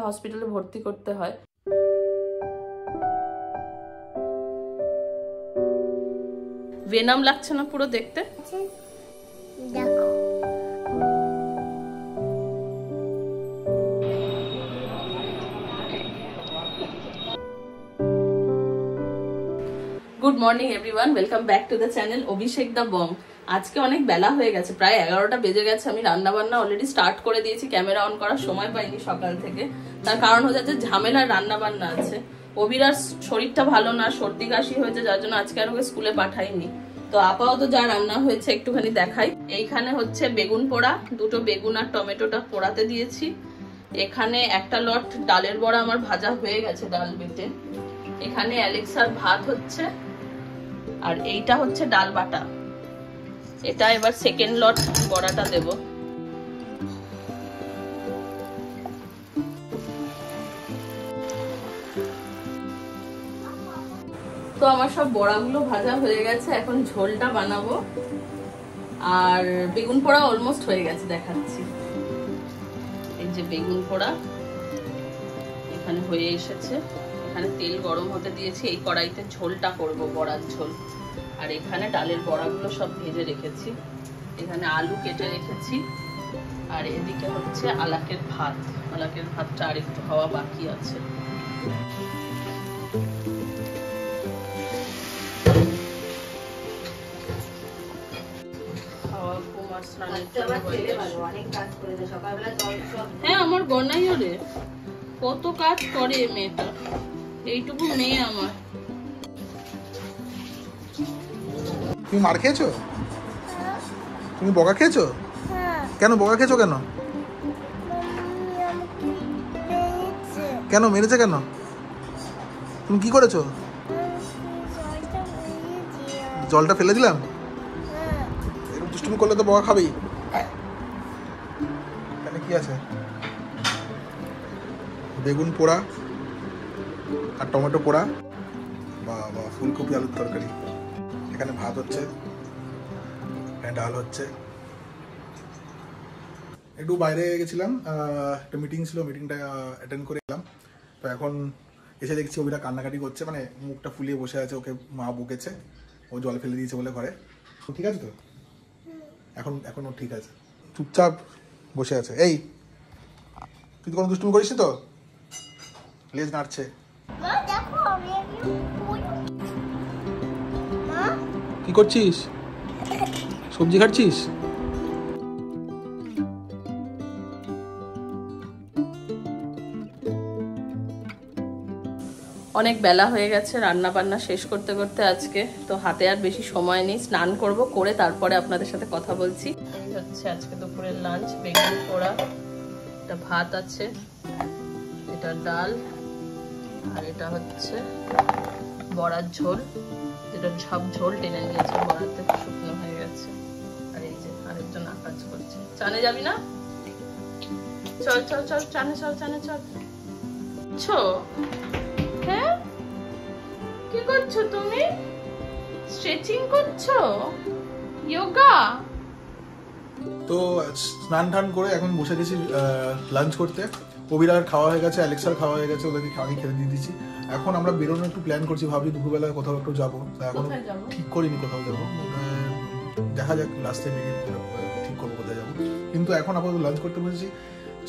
হসপিটালে ভর্তি করতে হয়। ভেনাম লাগছে না পুরো দেখতে? দেখো good morning everyone, welcome back to the channel Abhishek da Bong. আজকে অনেক বেলা হয়ে গেছে, প্রায় 11টা বেজে গেছে। আমি রান্না বান্না অলরেডি স্টার্ট করে দিয়েছি, ক্যামেরা অন করার সময় পাইনি সকাল থেকে। তার কারণ হচ্ছে যে ঝামেলার রান্না বান্না আছে। অভিরার শরীরটা ভালো না, সর্দি কাশি হয়েছে, যার জন্য আজকে আর ওকে স্কুলে পাঠাইনি। তো আপাতত যা রান্না হয়েছে একটুখানি দেখাই। এইখানে হচ্ছে বেগুন পোড়া, দুটো বেগুন আর টমেটোটা পোড়াতে দিয়েছি। এখানে একটা লট ডালের বড়া আমার ভাজা হয়ে গেছে, ডাল বেটে। এখানে অ্যালেক্সার ভাত হচ্ছে, আর এইটা হচ্ছে ডাল বাটা। এটা এবার সেকেন্ড লট বড়াটা দেব। তো আমার সব বড়াগুলো ভাজা হয়ে গেছে, এখন ঝোলটা বানাবো। আর বেগুন পোড়া অলমোস্ট হয়ে গেছে, দেখাচ্ছি। এই যে বেগুন পোড়া এখানে হয়ে এসেছে। এখানে তেল গরম হতে দিয়েছি, এই কড়াইতে ঝোলটা করব, বড়ার ঝোল। আর এখানে ডালের বড়াগুলো সব ভেজে রেখেছি। এখানে আলু কেটে রেখেছি। আর এদিকে হচ্ছে আলাকের ভাত। আলাকের ভাতটা আর একটু হওয়া বাকি আছে। হ্যাঁ, আমার গনাই রে, কত কাজ করে মেয়েটা। এইটুকু মেয়ে আমার। তুমি মার খেয়েছো? তুমি বকা খেয়েছো? কেন বকা খেয়েছো? কেন কেন মেরেছে? কেন তুমি কি করেছো? জলটা ফেলে দিলাম? এরকম দুষ্টুমি করলে তো বকা খাবেই। এখানে কি আছে? বেগুন পোড়া আর টমেটো পোড়া, বা ফুলকপি আলুর তরকারি। এখানে ভাত হচ্ছে, ডাল হচ্ছে। একটু বাইরে গেছিলাম, একটা মিটিং ছিল, মিটিংটা অ্যাটেন্ড করে এলাম। তো এখন এসে দেখছি ওটা কান্নাকাটি করছে, মানে মুখটা ফুলিয়ে বসে আছে। ওকে মা বকেছে, ও জল ফেলে দিয়েছে বলে ঘরে। ঠিক আছে তো? এখন ও ঠিক আছে, চুপচাপ বসে আছে। এই, তুই তো কোনো দুষ্টুমি করিস তো? লেজ নাড়ছে। কি করছিস? সবজি খাচ্ছিস? অনেক বেলা হয়ে গেছে রান্না বান্না শেষ করতে করতে আজকে। তো হাতে আর বেশি সময় নেই, স্নান করব, করে তারপরে আপনাদের সাথে কথা বলছি। এই হচ্ছে আজকে দুপুরের লাঞ্চ। বেগুন পোড়া, এটা ভাত আছে, এটা ডাল, আর এটা হচ্ছে বড়ার ঝোল, যেটা সব ঝোল টেনে নিয়েছে, বড়াতে শুকনো হয়ে গেছে। আর এই যে আরেকজন আকাজ করছে। চানে যাবি না? চল চল চল, চানে চল, চানে চল। হ্যাঁ, কি করছো তুমি? স্ট্রেচিং করছো? যোগা? তো স্নান টান করে এখন বসে গেছি লাঞ্চ করতে। কবিরার খাওয়া হয়ে গেছে, অ্যালেক্সার খাওয়া হয়ে গেছে, ওদেরকে খাওয়াই খেতে দিয়ে দিচ্ছি। এখন আমরা বেরোনোর একটু প্ল্যান করছি, ভাবছি দুপুরবেলা কোথাও একটু যাবো। এখন ঠিক করিনি কোথাও যাবো, দেখা যাক লাস্টে বেরিয়ে ঠিক করবো কোথায় যাবো। কিন্তু এখন আপাতত লাঞ্চ করতে বসেছি।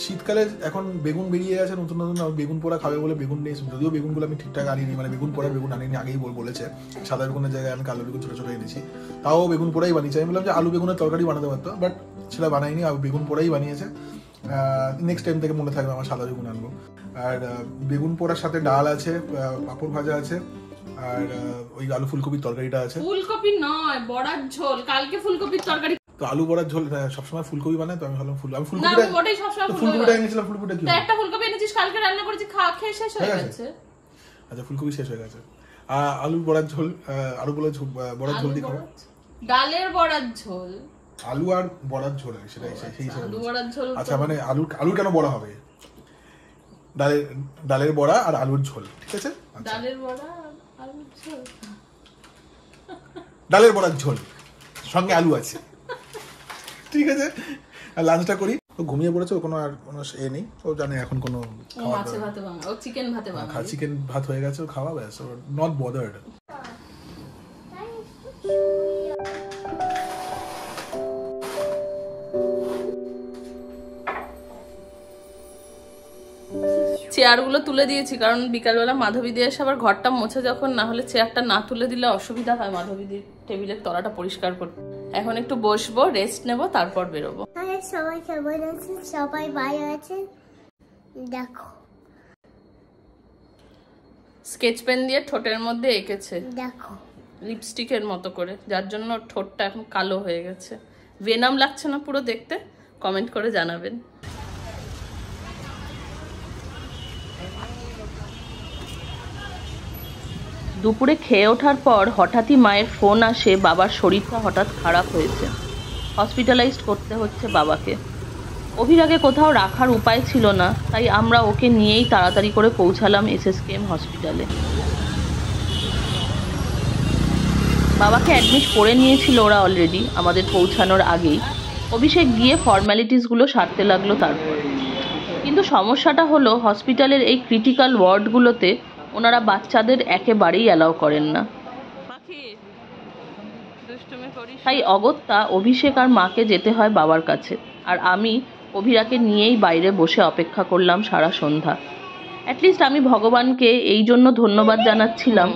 শীতকালে এখন বেগুন বেরিয়ে গেছে নতুন নতুন, বেগুন পোড়া খাবে বলে বেগুন নিয়ে, যদিও বেগুনগুলো আমি ঠিকঠাক আনিনি, মানে বেগুন পোড়ার বেগুন আনিনি, আগেই বলেছে। সাদা বেগুনের জায়গায় আমি কালো বেগুন ছোটো ছোটো এনেছি, তাও বেগুন পোড়াই বানিয়েছে। আমি বললাম যে আলু বেগুনের তরকারি বানাতে পারতো, বাট সেটা বানাইনি, আর বেগুন পোড়াই বানিয়েছে। নেক্সট টাইম থেকে মনে থাকবে আমার সাদা বেগুন আনবো। আর বেগুন পোড়ার সাথে ডাল আছে, পাঁপড় ভাজা আছে, আর ওই আলু ফুলকপির তরকারিটা আছে। ফুলকপি নয়, বড়ার ঝোল। কালকে ফুলকপির তরকারি, তো আলু বড়ার ঝোল সবসময় ফুলকপি বানায়, তো আমি ভাবলাম ফুলকপিটা এনেছিলাম। ফুলকপিটা কি? একটা ফুলকপি এনেছিস, কালকে রান্না করেছি, খেয়ে শেষ হয়ে গেছে। আচ্ছা, ফুলকপি শেষ হয়ে গেছে। আলু বড়ার ঝোল, আলু বড়ার ঝোল দিয়ে খাবো। ডালের বড়ার ঝোল, আলু আর বড়ার ঝোল, সেটাই সেই আলু বড়ার ঝোল। আচ্ছা, মানে আলু কেন বড়া হবে? ডালের বড়া আর আলুর ঝোল, ঠিক আছে? ডালের বড়া আলুর ঝোল, ডালের বড়ার ঝোল সঙ্গে আলু আছে, ঠিক আছে। লাঞ্চটা করি। ও ঘুমিয়ে পড়েছে, ও কোনো আর কোনো এ নেই, ও জানে এখন কোনো মাছে ভাতে বাঙালি, ও চিকেন ভাতে বাঙালি, চিকেন ভাত হয়ে গেছে, ও খাওয়া ব্যাস, ও নট বদার্ড। চেয়ারগুলো তুলে দিয়েছি কারণ বিকালবেলা মাধবী দিয়ে এসে আবার ঘরটা মোছে যখন, না হলে চেয়ারটা না তুলে দিলে অসুবিধা হয় মাধবীদির টেবিলের তলাটা পরিষ্কার করতে। এখন একটু বসবো, রেস্ট নেব, তারপর বেরোবো। সবাই কেমন আছে? সবাই ভালো আছে? দেখো স্কেচ পেন দিয়ে ঠোঁটের মধ্যে এঁকেছে, দেখো লিপস্টিকের মতো করে, যার জন্য ঠোঁটটা এখন কালো হয়ে গেছে। ভেনাম লাগছে না পুরো দেখতে? কমেন্ট করে জানাবেন। দুপুরে খেয়ে ওঠার পর হঠাৎই মায়ের ফোন আসে, বাবার শরীরটা হঠাৎ খারাপ হয়েছে, হসপিটালাইজড করতে হচ্ছে বাবাকে। অভিরাগে কোথাও রাখার উপায় ছিল না, তাই আমরা ওকে নিয়েই তাড়াতাড়ি করে পৌঁছালাম SSKM হসপিটালে। বাবাকে অ্যাডমিট করে নিয়েছিল ওরা অলরেডি আমাদের পৌঁছানোর আগেই। অভিষেক গিয়ে ফর্ম্যালিটিসগুলো সারতে লাগলো তারপর। কিন্তু সমস্যাটা হলো হসপিটালের এই ক্রিটিক্যাল ওয়ার্ডগুলোতে ওনারা বাচ্চাদের একেবারেই অ্যালাউ করেন না। তাই অগত্যা অভিষেক আর মাকে যেতে হয় বাবার কাছে, আর আমি অভিরাকে নিয়েই বাইরে বসে অপেক্ষা করলাম সারা সন্ধ্যা। অ্যাটলিস্ট আমি ভগবানকে এই জন্য ধন্যবাদ জানাচ্ছিলাম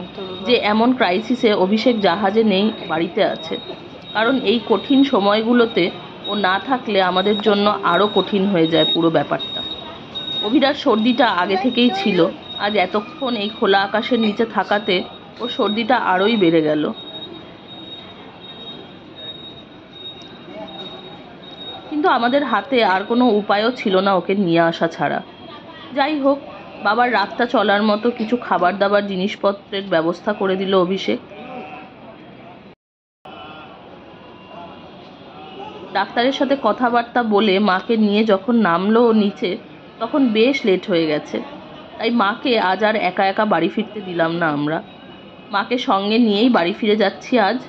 যে এমন ক্রাইসিসে অভিষেক জাহাজে নেই, বাড়িতে আছে। কারণ এই কঠিন সময়গুলোতে ও না থাকলে আমাদের জন্য আরও কঠিন হয়ে যায় পুরো ব্যাপারটা। অভিরার সর্দিটা আগে থেকেই ছিল, আজ এতক্ষণ এই খোলা আকাশের নিচে থাকাতে ওর সর্দিটা আরোই বেড়ে গেল। কিন্তু আমাদের হাতে আর কোনো উপায়ও ছিল না ওকে নিয়ে আসা ছাড়া। যাই হোক, বাবার রাতটা চলার মতো কিছু খাবার দাবার জিনিসপত্রের ব্যবস্থা করে দিল অভিষেক। ডাক্তারের সাথে কথাবার্তা বলে মাকে নিয়ে যখন নামলো নিচে, তখন বেশ লেট হয়ে গেছে। তাই মাকে আজ আর একা একা বাড়ি ফিরতে দিলাম না আমরা, মাকে সঙ্গে নিয়েই বাড়ি ফিরে যাচ্ছি আজ।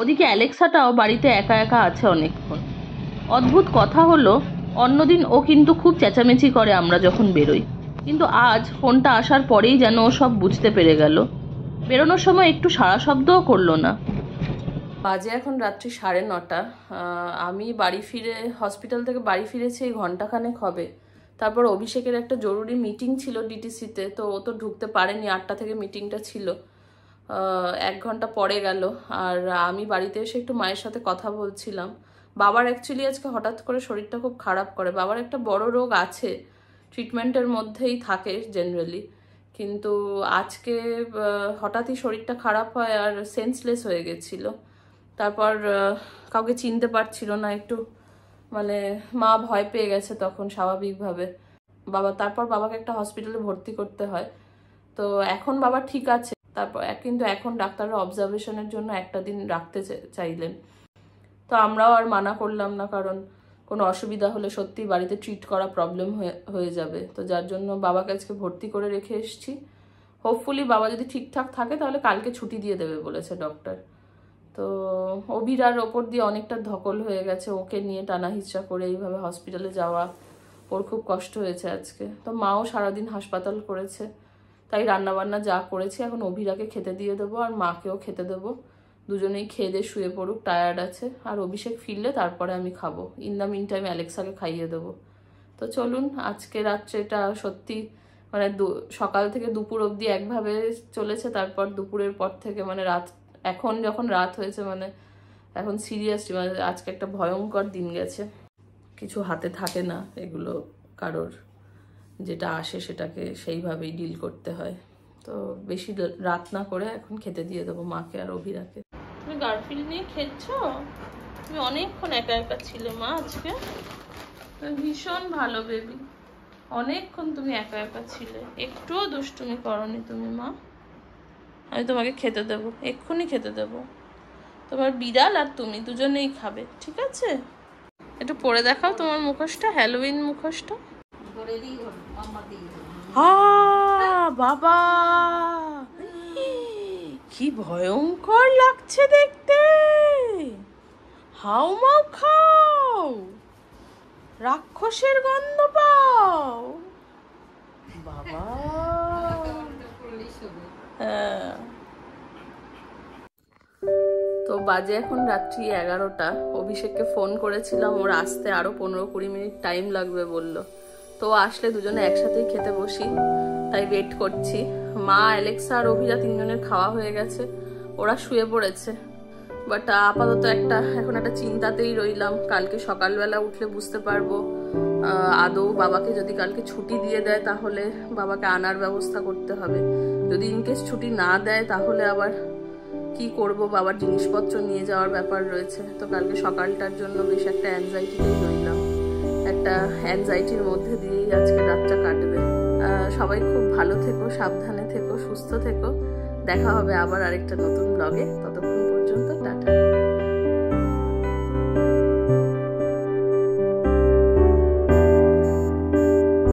ওদিকে অ্যালেক্সাটাও বাড়িতে একা একা আছে অনেকক্ষণ। অদ্ভুত কথা হলো, অন্যদিন ও কিন্তু খুব চেঁচামেচি করে আমরা যখন বেরোই, কিন্তু আজ ফোনটা আসার পরেই যেন ও সব বুঝতে পেরে গেল। বেরোনোর সময় একটু সাড়া শব্দও করলো না। বাজে এখন রাত্রি 9:30। আমি বাড়ি ফিরে, হসপিটাল থেকে বাড়ি ফিরেছি এই ঘন্টাখানেক হবে। তারপর অভিষেকের একটা জরুরি মিটিং ছিল ডিটিসিতে, তো ও তো ঢুকতে পারেনি, 8টা থেকে মিটিংটা ছিল। 1 ঘন্টা পরে গেল। আর আমি বাড়িতে এসে একটু মায়ের সাথে কথা বলছিলাম। বাবার অ্যাকচুয়ালি আজকে হঠাৎ করে শরীরটা খুব খারাপ করে। বাবার একটা বড় রোগ আছে, ট্রিটমেন্টের মধ্যেই থাকে জেনারেলি, কিন্তু আজকে হঠাৎই শরীরটা খারাপ হয় আর সেন্সলেস হয়ে গেছিল। তারপর কাউকে চিনতে পারছিল না, একটু মানে মা ভয় পেয়ে গেছে তখন স্বাভাবিকভাবে। তারপর বাবাকে একটা হসপিটালে ভর্তি করতে হয়। তো এখন বাবা ঠিক আছে, তারপর কিন্তু এখন ডাক্তাররা অবজারভেশনের জন্য একটা দিন রাখতে চাইলেন। তো আমরাও আর মানা করলাম না, কারণ কোনো অসুবিধা হলে সত্যি বাড়িতে ট্রিট করা প্রবলেম হয়ে যাবে। তো যার জন্য বাবাকে আজকে ভর্তি করে রেখে এসেছি। হোপফুলি বাবা যদি ঠিকঠাক থাকে তাহলে কালকে ছুটি দিয়ে দেবে বলেছে ডক্টর। তো অভিরার ওপর দিয়ে অনেকটা ধকল হয়ে গেছে, ওকে নিয়ে টানা হিচড়া করে এইভাবে হসপিটালে যাওয়া ওর খুব কষ্ট হয়েছে আজকে। তো মাও সারাদিন হাসপাতাল করেছে, তাই রান্নাবান্না যা করেছি এখন অভিরাকে খেতে দিয়ে দেবো আর মাকেও খেতে দেবো। দুজনেই খেয়ে দিয়ে শুয়ে পড়ুক, টায়ার্ড আছে। আর অভিষেক ফিরলে তারপরে আমি খাবো। ইন দ্য মিন টাইম অ্যালেক্সাকে খাইয়ে দেবো। তো চলুন, আজকে রাত্রেটা সত্যি মানে সকাল থেকে দুপুর অবধি একভাবে চলেছে। তারপর দুপুরের পর থেকে মানে রাত, এখন যখন রাত হয়েছে মানে এখন সিরিয়াসলি মানে আজকে একটা ভয়ঙ্কর দিন গেছে। কিছু হাতে থাকে না, এগুলো কারোর যেটা আসে সেটাকে সেইভাবেই ডিল করতে হয়। তো বেশি রাত না করে এখন খেতে দিয়ে দেবো মাকে আর অভিরাকে। তুমি গার্ফিল্ড নিয়ে খেয়েছ? তুমি অনেকক্ষণ একা একা ছিলে মা আজকে, ভীষণ ভালো বেবি। অনেকক্ষণ তুমি একা একা ছিলে, একটুও দুষ্টুমি করনি তুমি মা। আমি তোমাকে খেতে দেবো, এক্ষুনি খেতে দেবো। তোমার বিড়াল আর তুমি দুজনেই খাবে, ঠিক আছে? একটু পরে দেখাও তোমার মুখোশটা, হ্যালোউইন মুখোশটা। বাবা কি ভয়ঙ্কর লাগছে দেখতে। হাউ মাউ খাও, রাক্ষসের গন্ধ পাও বাবা। হ্যাঁ, তো বাজে এখন রাত্রি 11টা। অভিষেককে ফোন করেছিলাম, ওর আসতে আরো 15-20 মিনিট টাইম লাগবে বলল। তো আসলে দুজনে একসাথেই খেতে বসি, তাই ওয়েট করছি। মা, অ্যালেক্সা আর অভিরা তিনজনের খাওয়া হয়ে গেছে, ওরা শুয়ে পড়েছে। বাট আপাতত এখন একটা চিন্তাতেই রইলাম। কালকে সকালবেলা উঠলে বুঝতে পারবো আদৌ বাবাকে যদি কালকে ছুটি দিয়ে দেয় তাহলে বাবাকে আনার ব্যবস্থা করতে হবে। যদি ইনকেস ছুটি না দেয় তাহলে আবার কি করব, বাবার জিনিসপত্র নিয়ে যাওয়ার ব্যাপার রয়েছে। তো কালকে সকালটার জন্য বেশ একটা অ্যাংজাইটিতেই রইলাম, একটা অ্যাংজাইটির মধ্যে দিয়েই আজকে রাতটা কাটবে। সবাই খুব ভালো থেকো, সাবধানে থেকো, সুস্থ থেকো। দেখা হবে আবার আরেকটা নতুন ব্লগে। ততক্ষণ পর্যন্ত টাটা।